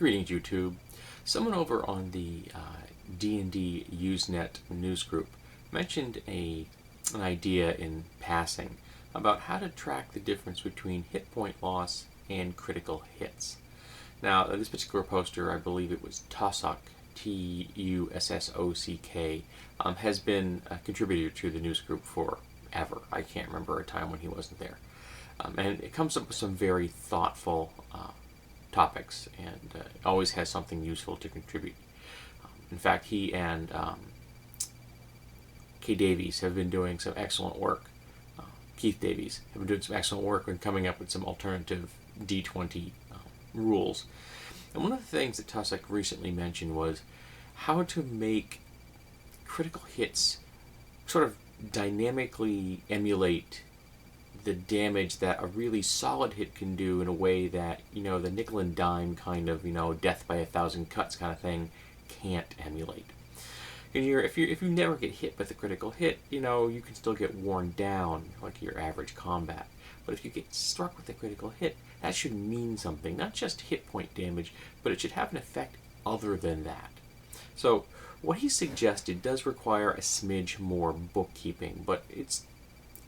Greetings, YouTube. Someone over on the D&D Usenet news group mentioned an idea in passing about how to track the difference between hit point loss and critical hits. Now, this particular poster, I believe it was Tussock, T-U-S-S-O-C-K, has been a contributor to the news group forever. I can't remember a time when he wasn't there. And it comes up with some very thoughtful topics, and always has something useful to contribute. In fact, he and Kay Davies have been doing some excellent work. Keith Davies have been doing some excellent work in coming up with some alternative D20 rules. And one of the things that Tussock recently mentioned was how to make critical hits sort of dynamically emulate the damage that a really solid hit can do in a way that, the nickel and dime kind of, death by 1,000 cuts kind of thing can't emulate. And if you never get hit with a critical hit, you can still get worn down like your average combat. But if you get struck with a critical hit, that should mean something, not just hit point damage, but it should have an effect other than that. So what he suggested does require a smidge more bookkeeping, but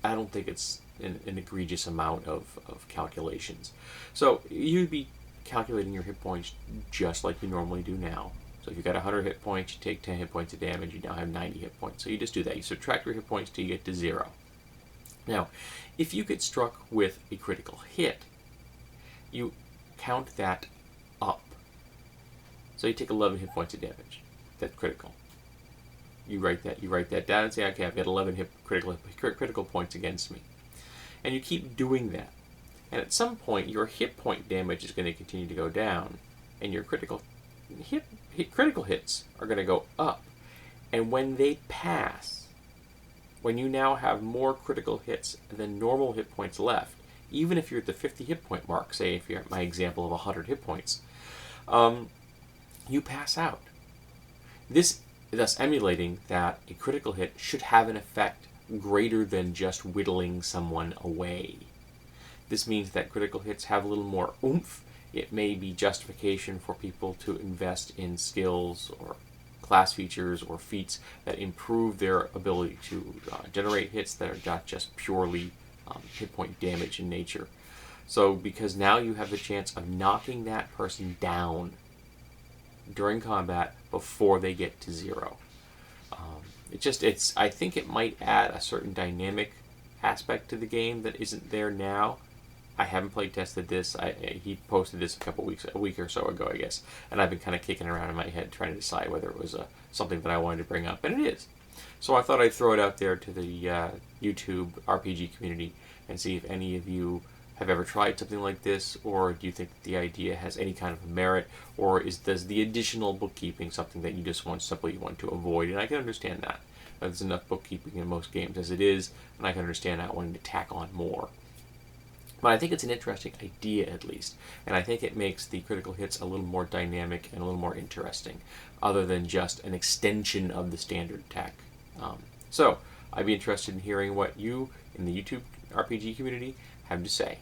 I don't think it's an egregious amount of calculations. So you'd be calculating your hit points just like you normally do now. So if you've got 100 hit points, you take 10 hit points of damage, you now have 90 hit points. So you just do that. You subtract your hit points till you get to 0. Now, if you get struck with a critical hit, you count that up. So you take 11 hit points of damage. That's critical. You write that down and say, okay, I've got 11 critical points against me. And you keep doing that. And at some point, your hit point damage is going to continue to go down, and your critical hits are going to go up. And when they pass, when you now have more critical hits than normal hit points left, even if you're at the 50 hit point mark, say if you're at my example of 100 hit points, you pass out. This thus emulating that a critical hit should have an effect greater than just whittling someone away. This means that critical hits have a little more oomph. It may be justification for people to invest in skills or class features or feats that improve their ability to generate hits that are not just purely hit point damage in nature. So because now you have the chance of knocking that person down during combat before they get to 0. I think it might add a certain dynamic aspect to the game that isn't there now. I haven't play tested this. He posted this a week or so ago, I guess, and I've been kind of kicking around in my head trying to decide whether it was something that I wanted to bring up, and it is. So I thought I'd throw it out there to the YouTube RPG community and see if any of you have ever tried something like this, or do you think that the idea has any kind of merit, or does the additional bookkeeping something that you just simply want to avoid? And I can understand that. There's enough bookkeeping in most games as it is, and I can understand not wanting to tack on more. But I think it's an interesting idea, at least, and I think it makes the critical hits a little more dynamic and a little more interesting, other than just an extension of the standard tech. So I'd be interested in hearing what you in the YouTube RPG community have to say.